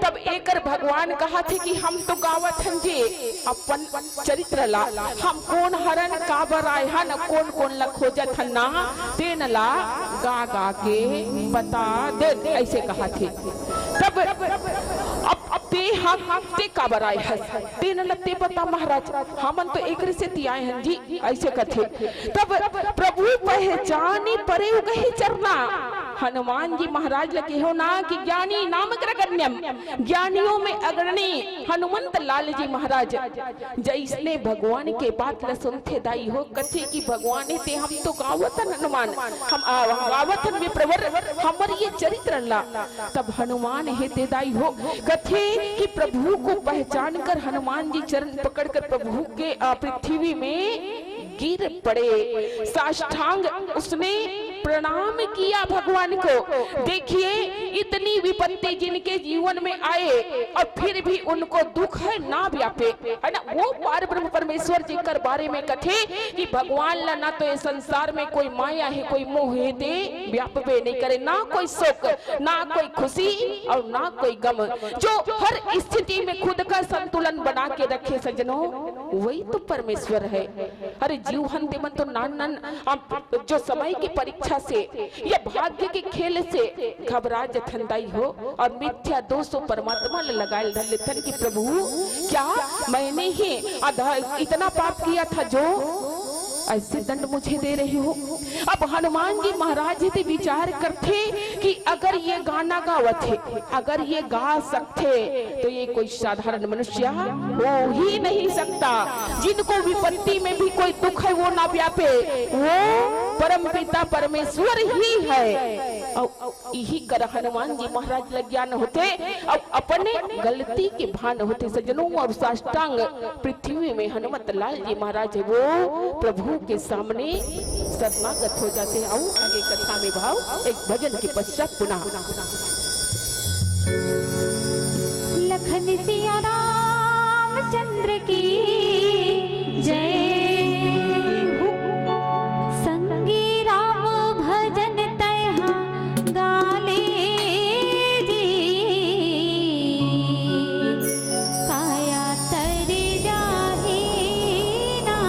तब एकर भगवान कहा थे कि हम तो गावत हन जे अपन चरित्र ला, हम कौन हरन का बराय हन कौन कौन ला खोजत हन ना तेन ला गा गा के बता दे, ऐसे कहा थे। तब अब ते हम ते का बराय है तेन लते बता महाराज, हमन तो एकरे से ती आए हैं जी, ऐसे कथे। तब प्रभु पहचानी परे गही चरना, हनुमान जी महाराज लगे हो ना कि ज्ञानी नाम अग्रगण्यम, ज्ञानियों में अग्रणी हनुमंत लाल जी महाराज जैसने भगवान के बात ल सुनते दाई हो कथे कि भगवान ते हम तो गावतन हनुमान, हम गावतन में प्रवर हमर ये चरित्र ला। तब हनुमान हे ते दाई हो कथे कि प्रभु को पहचान कर हनुमान जी चरण पकड़कर प्रभु के पृथ्वी में गिर पड़े, साष्टांग उसने प्रणाम किया भगवान को। देखिए इतनी विपत्ति जिनके जीवन में आए और फिर भी उनको दुख है ना व्यापे, है ना। वो पार ब्रह्म परमेश्वर जी कर बारे में कथे कि भगवान ला ना तो ये संसार में कोई माया है कोई मोह है ते व्यापे नहीं करे, ना कोई शोक ना कोई खुशी और ना कोई गम, जो हर स्थिति में खुद का संतुलन बना के रखे सजनों वही तो परमेश्वर है। अरे जीव हंते मन तो नान जो समय की परीक्षा से या भाग्य के खेल से घबरा जथनदाई हो और मिथ्या दोषों परमात्मा ने लगाए धन की प्रभु क्या मैंने ही इतना पाप किया था जो ऐसे दंड मुझे दे रही हो। अब हनुमान जी महाराज थे विचार करते कि अगर ये गाना गावत है, अगर ये गा सकते तो ये कोई साधारण मनुष्य हो ही नहीं सकता। जिनको विपत्ति में भी कोई दुख है वो ना व्यापे, वो परम पिता परमेश्वर ही है। और यही कर हनुमान जी महाराज लग ज्ञान होते और अपने गलती के भान होते सजनों, और साष्टांग पृथ्वी में हनुमत लाल जी महाराज वो प्रभु के सामने शरणागत हो जाते हैं। आओ आगे कथा में भाव एक भजन के पश्चात पुनः। लखन सिया रामचंद्र की जय, संगी राम भजन तैहा गाले जी, काया तर जाही ना।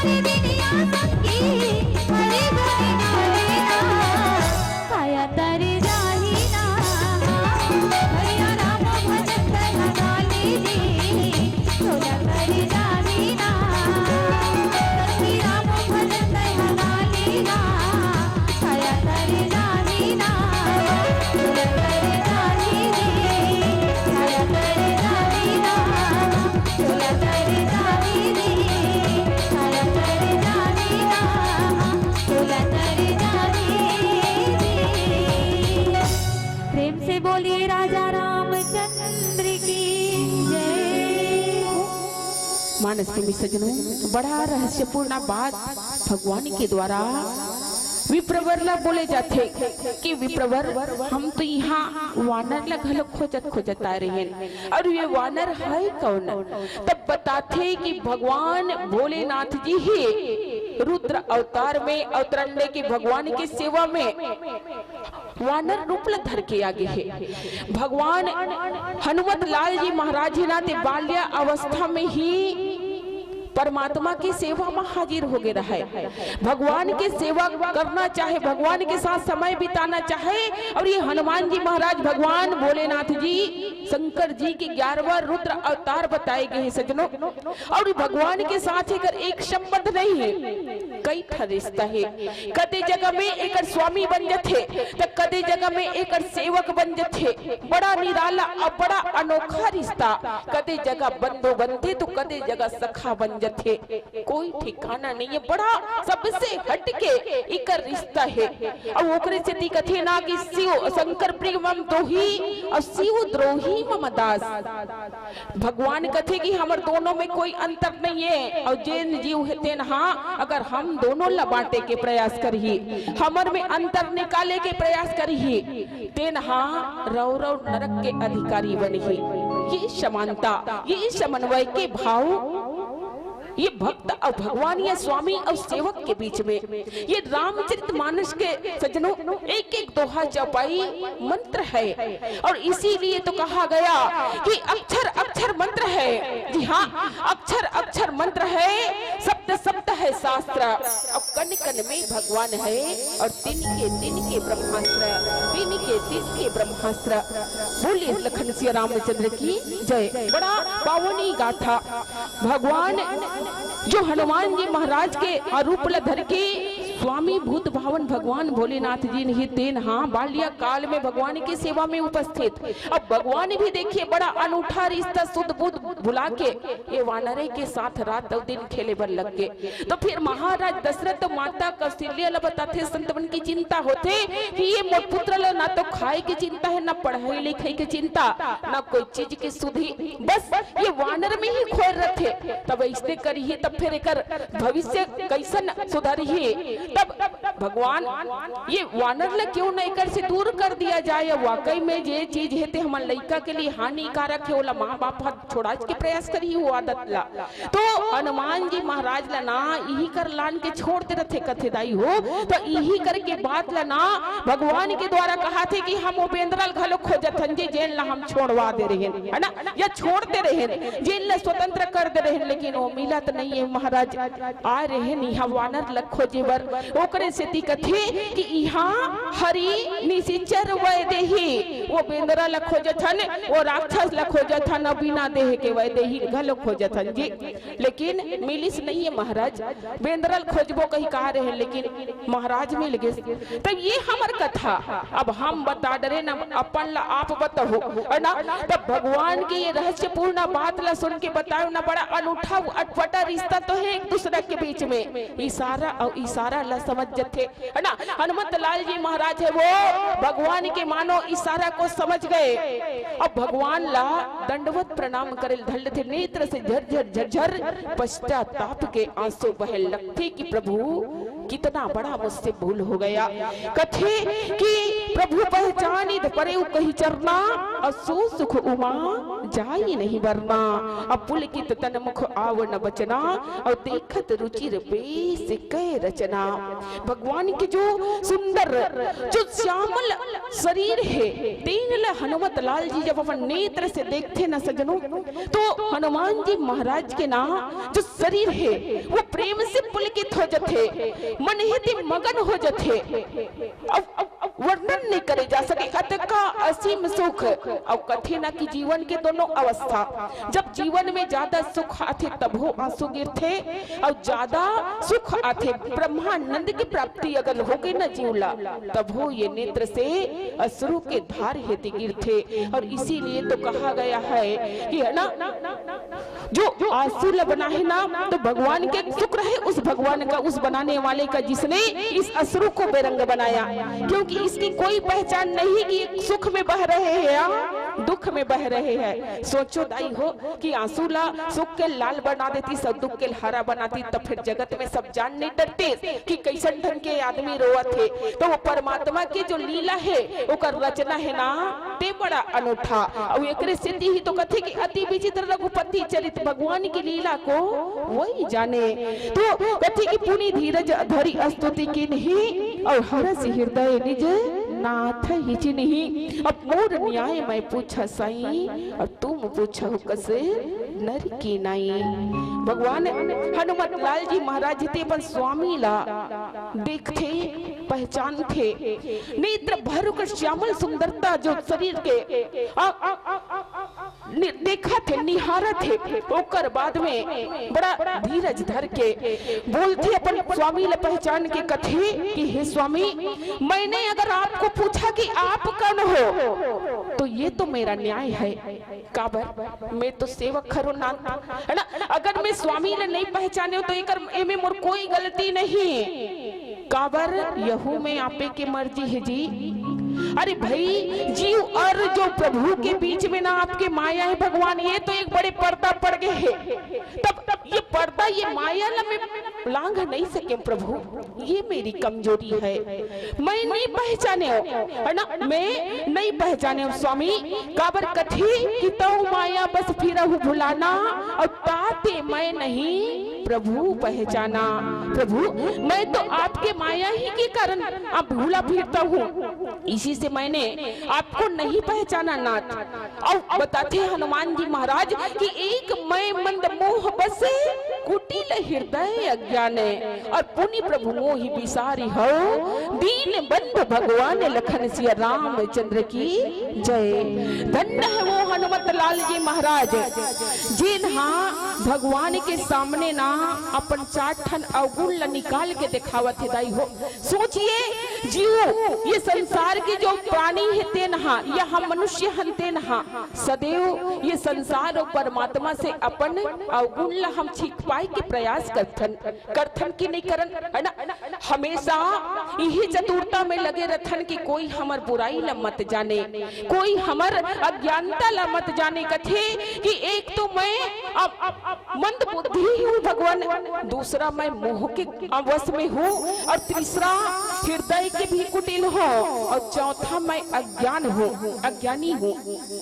सारी दुनिया सबकी हरी भरी नालेना काया तारी जाही ना भैया राम भजन करा गाली जी तोला करी जाही ना सखी राम भजन करा गाली ना काया तारी जाही ना तोला करी जाही जी काया तारी जाही ना तोला करी जाही जी काया तारी जाही ना तोला करी जाही जी। प्रेम से बोलिए राजा रामचंद्र की जय। मानस प्रेमी सज्जनों, बड़ा रहस्यपूर्ण बात भगवान के द्वारा विप्रवर ला बोले जाते कि विप्रवर हम तो यहाँ वानर ला घलो खोजत आ रहे हैं और ये वानर है कौन। तब बताते कि भगवान भोलेनाथ जी ही रुद्र अवतार में अवतरने की भगवान की सेवा में वानर रूप धर के आगे है। भगवान हनुमत लाल जी महाराज ही नाते बाल्य अवस्था में ही परमात्मा की सेवा में हाजिर हो गया है। भगवान की सेवा करना चाहे, भगवान के साथ समय बिताना चाहे। और ये हनुमान जी महाराज भगवान भोलेनाथ जी शंकर जी की 11वां रुद्र अवतार बताए गए हैं सज्जनों। और भगवान के साथ एक संबंध नहीं है, कई ठा रिश्ता है। कदे जगह में एक स्वामी बन जाते तो कदे जगह में एक सेवक बन जाते। बड़ा निराला और बड़ा अनोखा रिश्ता। कदे जगह बंधु बनते तो कदे जगह सखा बन थे। कोई ठिकाना नहीं है, बड़ा सबसे हटके एक रिश्ता है। और ओकरे से कथे ना कि शिव शंकर प्रिय मम दोही और शिव द्रोही मम दास। भगवान कथे कि हमर दोनों में कोई अंतर नहीं है। और जैन जीव है तेन हाँ, अगर हम दोनों ला बांटे के प्रयास करिए, हमर में अंतर निकाले के प्रयास करिए, तेन हाँ रौ रौ नरक के अधिकारी बनिए। ये समानता, ये समन्वय के भाव, ये भक्त और भगवान या स्वामी और सेवक के बीच में ये रामचरितमानस के सज्जनों एक एक दोहा चौपाई मंत्र है। और इसीलिए तो कहा गया कि अक्षर अक्षर मंत्र है। जी हाँ, अक्षर अक्षर मंत्र है, सप्त सप्त है शास्त्र। अब कण कण में भगवान है और दिन के ब्रह्मास्त्र, दिन के ब्रह्मास्त्र। बोलिए लखन सिया रामचंद्र की जय। बड़ा पावनी गाथा भगवान जो हनुमान जी महाराज के आरूप धर के स्वामी भूत भावन भगवान भोलेनाथ जी ने तेन हाँ बाल्य काल में भगवान की सेवा में उपस्थित। अब भगवान भी देखिए बड़ा अनूठा रिश्ता शुद्ध बुद्ध भुला के ये वानरे के साथ रात और दिन खेले बर लग गए। तो फिर महाराज दशरथ माता कौशल्या ला बताते संतवन की चिंता होते कि ये मोर पुत्र ला ना तो खाए की चिंता है, ना पढ़ाई लिखाई की चिंता, ना कोई चीज की सुधी, बस ये वानर में ही खोर रखे। तब इसने करिए तब फिर एक भविष्य कैसन सुधरिए। तब भगवान ये वानर ला क्यों नहीं कर से दूर कर दिया जाए। वाकई में ये चीज है हमारे लड़का के लिए हानिकारक है, ओला माँ बाप हाथ छोड़ा के प्रयास करी वो आदत ला। तो हनुमान जी महाराज ला ना यही कर लान के छोड़ते रहते कथेदाई हो। तो यही करके बात ला ना भगवान के द्वारा कहा थे कि हम उपेंद्र घलो खोजत हन जी जेल ला हम छोड़वा दे रहे हैं, है ना, या छोड़ते रहे जेल ला स्वतंत्र कर दे रहे, लेकिन वो मिला तो नहीं है। महाराज आ रहे हैं यहाँ वानर ला खोजे बर। ओकरे से कथे कि यहाँ हरि निशिचर वैदेही वो बेंदरा ला खोजत हन, वो राक्षस ला खोजत हन, बिना देह के वैदेही घलो खोजत हन जी। लेकिन मिलिस नहीं है महाराज, बेंदरा खोजबो कहीं कहा रहे, लेकिन महाराज मिल गए। तब ये हमर कथा अब हम बता डरे न अपन ला आप बताओ, है ना। तब भगवान की ये रहस्यपूर्ण बात ला सुन के बताओ ना, बड़ा अनूठा अटपटा रिश्ता तो है एक दूसरे के बीच में। इशारा और इशारा ला समझ जाते, है ना। हनुमत लाल जी महाराज है वो भगवान के मानो इशारा को समझ गए। अब भगवान ला दंडवत प्रणाम करे धल थे, नेत्र से झरझर झरझर पश्चाताप के आंसू बहे लगते कि प्रभु कितना बड़ा मुझसे भूल हो गया। कथे कि प्रभु पहचानी परे कही चरना और सो सुख उमा जाई नहीं वरना। अब पुलकित तन मुख आवरण बचना और देखत रुचिर बेस कै रचना। भगवान के जो सुंदर जो श्यामल शरीर है, दीन हनुमत लाल जी जब अपन नेत्र से देखते न सजनों, तो हनुमान जी महाराज के ना जो शरीर है वो प्रेम से पुलकित हो जाते, मन ही मगन हो जाते। अब वर्णन नहीं करे जा सके अतका असीम सुख। और कठिन की जीवन के दोनों अवस्था, जब जीवन में ज्यादा सुख आते तब हो आंसू गिरते, और ज्यादा सुख आते ब्रह्मानंद की प्राप्ति अगर हो गई न जीवला, तब हो ये नेत्र से अश्रु के धार हेति गिरते। और इसीलिए तो कहा गया है कि है ना, जो आंसू बना है ना, तो भगवान के शुक्र है उस भगवान का, उस बनाने वाले का जिसने इस अश्रु को बेरंग बनाया। क्योंकि इसकी कोई पहचान नहीं कि सुख में बह रहे हैं या दुख में बह रहे हैं। सोचो दाई हो कि आंसू ला सुख के लाल बना देती, सब दुख के हरा बनाती, तब फिर जगत में सब जान नहीं डरते कि कैसन ढंग के आदमी रोआ थे। तो वो परमात्मा की जो लीला है ओकर रचना है ना, ते बड़ा अनूठा। और एकरे सिद्धि ही तो कथे कि अति विचित्र रघुपति चरित, भगवान की लीला को वही जाने। तो कथे कि पुनि धीरज धरि स्तुति की नहीं, और हरस हृदय निज नाथ हिच नहीं। अब मोर न्याय मैं पूछा साई, और तुम पूछो कसे नर की नाई। भगवान हनुमत लाल जी महाराज थे पर स्वामी ला देखते पहचानते, नेत्र भर कर श्यामल सुंदरता जो शरीर के देखा थे, निहारा थे। ओकर बाद में बड़ा धीरज धर के बोलते अपन स्वामी ला पहचान के कथे कि हे स्वामी, मैंने अगर आपको पूछा कि आप कौन हो, तो ये तो मेरा न्याय है। काबर मैं तो सेवक खरो ना, है ना। अगर मैं स्वामी ने नहीं पहचाने तो एकर एमे मोर कोई गलती नहीं। काबर यहू में आपे के मर्जी है जी। अरे भाई, जीव और जो प्रभु के बीच में ना आपके माया है भगवान, ये तो एक बड़े पर्दा पड़ गए है। तब ये पर्दा, ये माया ला मैं लांघ नहीं सके प्रभु, ये मेरी कमजोरी है। मैं नहीं पहचाने हो, है ना, मैं नहीं पहचाने हो स्वामी। काबर कथी कि तो माया बस फिरहु भुलाना, और ताते मैं नहीं प्रभु पहचाना। प्रभु, मैं तो आपके माया ही के कारण अब भूला फिरता हूँ, इसी से मैंने आपको नहीं पहचाना नाथ। और बताते हनुमान जी महाराज कि एक मैं मंद मोह बसे, कुटिल हृदय अज्ञान, और पुनि प्रभु मोहि बिसारी हो, दीन बंधु भगवान लखन सिया रामचंद्र की जय। धन्य है वो हनुमत लाल जी महाराज जिन्हा भगवान के सामने ना अपन 4 ठन अवगुण निकाल के दिखावत है दाई हो। सोचिए जीव, ये संसार के जो प्राणी है तेनहा, या हम मनुष्य हन तेनहा, सदैव ये संसार और परमात्मा से अपन अवगुण ला हम छीक पाए के प्रयास करथन की नहीं करन, है ना। हमेशा यही चतुरता में लगे रहथन कि कोई हमर बुराई ला मत जाने, कोई हमर अज्ञानता ला मत जाने। कथे कि एक तो मैं मंद बुद्धि हूँ भगवान, दूसरा मैं मोह के वश में हूँ, और तीसरा हृदय के भी कुटिल हूँ, और चौथा मैं अज्ञान हूँ, अज्ञानी हूँ।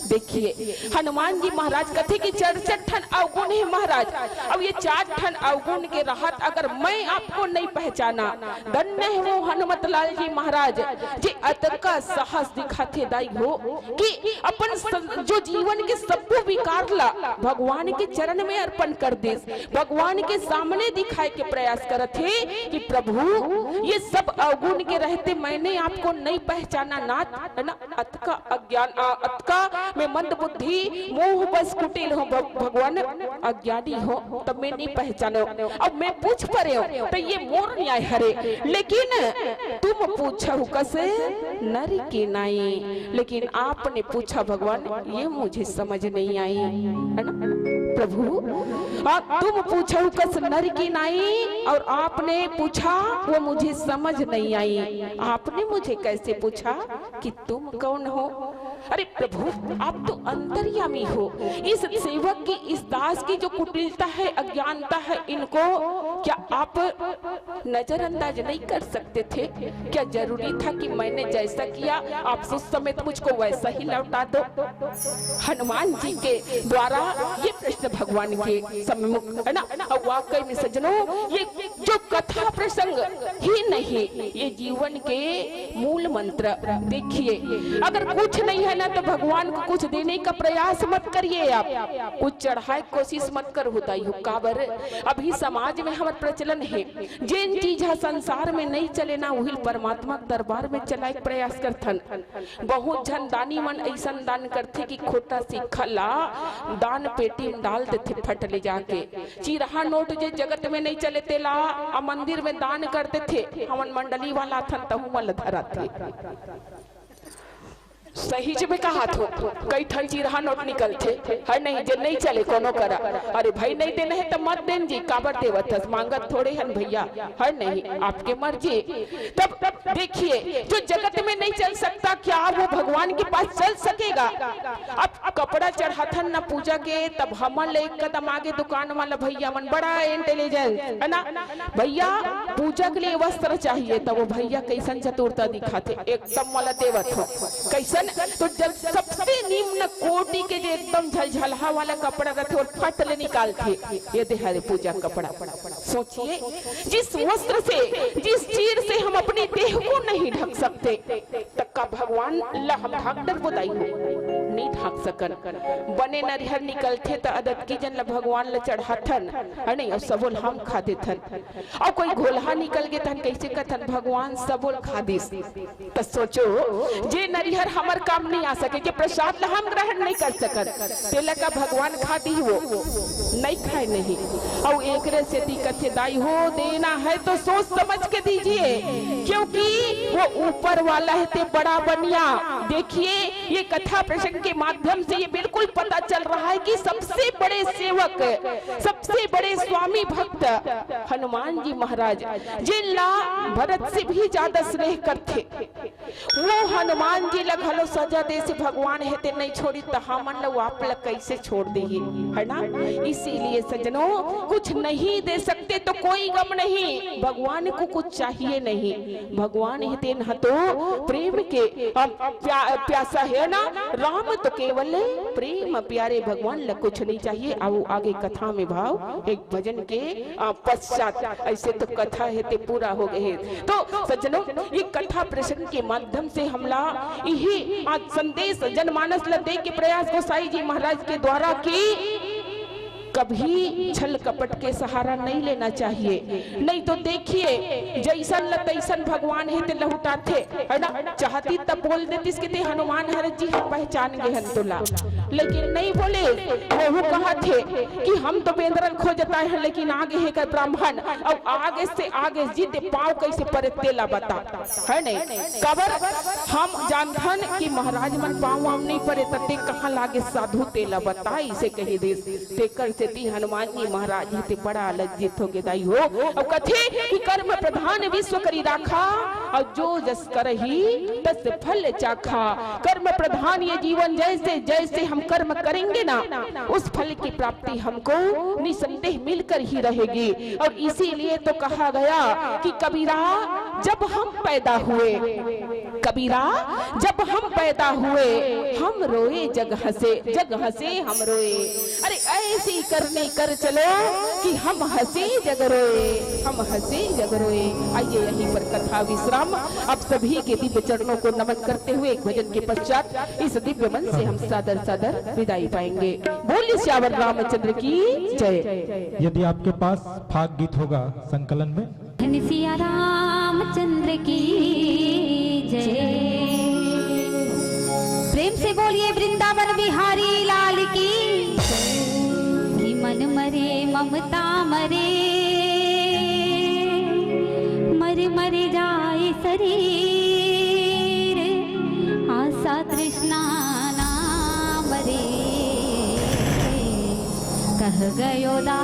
देखिए हनुमान जी महाराज कथे कि 64 ठन अवगुण है महाराज। अब ये 4 ठन अवगुण के रहत अगर मैं आपको नहीं पहचाना, धन्य है वो हनुमत लाल जी महाराज जे अतका साहस दिखाते दाई हो कि अपन जो जीवन के सब विकार ला भगवान के चरण में अर्पण कर दे, भगवान के सामने दिखाए के प्रयास करत है कि प्रभु ये सब अवगुण के रहते मैंने आपको नहीं पहचाना नाथ, है ना। अतका अज्ञान, अतका मैं मंद बुद्धि मोह बस कुटिल हो भगवान, अज्ञानी हो तब मैं नहीं पहचानो। अब मैं पूछ परे हो तो ये मोर न्याय हरे, लेकिन तुम पूछा कसे नर की नाई। लेकिन आपने पूछा भगवान, ये मुझे समझ नहीं आई, है ना प्रभु। तुम पूछो कस नर की नाई, और आपने पूछा वो मुझे समझ नहीं आई। आपने मुझे कैसे पूछा कि तुम कौन हो, अरे प्रभु, आप तो अंतर्यामी हो। इस सेवक की, इस दास की जो कुटिलता है, अज्ञानता है, इनको क्या आप नजरअंदाज नहीं कर सकते थे? क्या जरूरी था कि मैंने जैसा किया आप उस समय तो मुझको वैसा ही लौटा दो? हनुमान जी के द्वारा ये प्रश्न भगवान के सम्मुख है ना। और वाकई में सज्जनों, ये जो कथा प्रसंग ही नहीं, ये जीवन के मूल मंत्र। देखिए, अगर कुछ नहीं है ना तो भगवान को कुछ देने का प्रयास मत करिए। आप कुछ चढ़ाए कोशिश मत कर होता ही काबर। अभी समाज में हमारे प्रचलन है, जिन चीज संसार में नहीं चले ना वही परमात्मा दरबार में चलाए प्रयास करथन। बहुत जन दानी मन ऐसा दान करते कि खोटा सीखला दान पेटी में डाल देते फट ले जाके। चिरहा नोट जे जगत में नहीं चले तेला मंदिर में दान करते थे। हमन मंडली वाला थन तहु मल धरा थे। सही में कहा थो, कई ठन चिरहा नोट निकलते है नहीं, जे नहीं चले कोनो करा। अरे भाई नहीं देने है तो मत देन जी, काबर देवत मांगत थोड़े हन भैया, है नहीं, आपके मर्जी। तब देखिए, जो जगत में नहीं चल सकता क्या वो भगवान के पास चल सकेगा? अब कपड़ा चढ़ाथन ना पूजा के, तब हमन एक कदम आगे दुकान वाला भैया मन बड़ा इंटेलिजेंस है ना, भैया पूजा के लिए वस्त्र चाहिए, तब वो भैया कैसन चतुरता दिखाते, एकदम वाला देवत हो कैसन। तो जब सबसे निम्न कोटि के जो एकदम झलझलहा वाला कपड़ा रहते और फट ले निकालते, ये देहारे पूजा कपड़ा। सोचिए, जिस वस्त्र से, जिस चीर से हम अपनी देह को नहीं ढक सकते, तक का भगवान ला हम ढाककर बताई हो नहीं ढाक सकन। बने नरिहर निकलते तो अदत की जन भगवान ला चढ़ाथन है नहीं, और सबोल हम खा देथन। और कोई घोलहा निकल गए तन कैसे कथन भगवान सबोल खा दिस। तो सोचो, जे नरिहर हमार काम नहीं आ सके, कि प्रसाद ला हम ग्रहण नहीं कर सकत, तेला का भगवान खाती वो नहीं खाए नहीं। और एक से दिक्कत दाई हो, देना है तो सोच समझ के दीजिए, क्योंकि वो ऊपर वाला है ते बड़ा बनिया। देखिए, ये कथा प्रसंग के माध्यम से ये बिल्कुल पता चल रहा है कि सबसे बड़े सेवक, सबसे बड़े स्वामी भक्त हनुमान जी महाराज, जिनला भरत से भी ज्यादा स्नेह करते, वो हनुमान जी लग हलो सजा दे से भगवान है ते नहीं छोड़ी, तो हमन लोग आप लग कैसे छोड़ दे है ना। इसीलिए सज्जनों, कुछ नहीं दे सकते तो कोई गम नहीं, भगवान को कुछ चाहिए नहीं। भगवान ही देन तो प्रेम के प्यासा है ना, राम तो केवल प्रेम प्यारे, भगवान लग कुछ नहीं चाहिए। आओ आगे कथा में भाव एक भजन के पश्चात, ऐसे तो कथा है ते पूरा हो गए। तो सज्जनों, ये कथा प्रसंग के माध्यम से हमला यही आज संदेश जनमानस ला दे के प्रयास गोसाई जी महाराज के द्वारा की कभी छल कपट के सहारा नहीं लेना चाहिए। नहीं तो देखिए, जैसन ल तैसन भगवान है ते लहुटाथे है ना। चाहती तब बोल देती कि ते हनुमान हर जी हम पहचान गए हन तोला, लेकिन नहीं बोले। वो कहा थे कि हम तो बेंदरन खोजता है, लेकिन आगे है कर ब्राह्मण, और आगे से आगे जिद पाव कैसे पर तेला बता है नहीं। कबर हम जानथन कि महाराज मन पाव हम नहीं परे तते कहाँ लागे साधु तेला बता, इसे कही दे तेकर ती हनुमान जी महाराज ही बड़ा लज्जित हो के दाई हो। और कथे कि कर्म प्रधान विश्व करी राखा, और जो जस करही तस फल चाखा। कर्म प्रधान ये जीवन, जैसे जैसे हम कर्म करेंगे ना, उस फल की प्राप्ति हमको निसंदेह मिलकर ही रहेगी। और इसीलिए तो कहा गया कि कबीरा जब हम पैदा हुए, कबीरा जब हम पैदा हुए, हम रोए जग हंसे, जग हंसे हम रोए। अरे ऐसी करने कर चलो कि हम हंसे जग रोए, हम हंसे जग रोए। आइए यहीं पर कथा विश्राम। अब सभी के दिव्य चरणों को नमन करते हुए एक भजन के पश्चात इस दिव्य मन से हम सादर सादर विदाई पाएंगे। बोलिए श्यावर रामचंद्र की जय। यदि आपके पास फाग गीत होगा संकलन में, सिया रामचंद्र की जय। प्रेम से बोलिए वृंदावन बिहारी लाल की। कि मन मरे ममता मरे, मर मर जाए शरीर, आशा तृष्णा ना मरे। कह गयो दा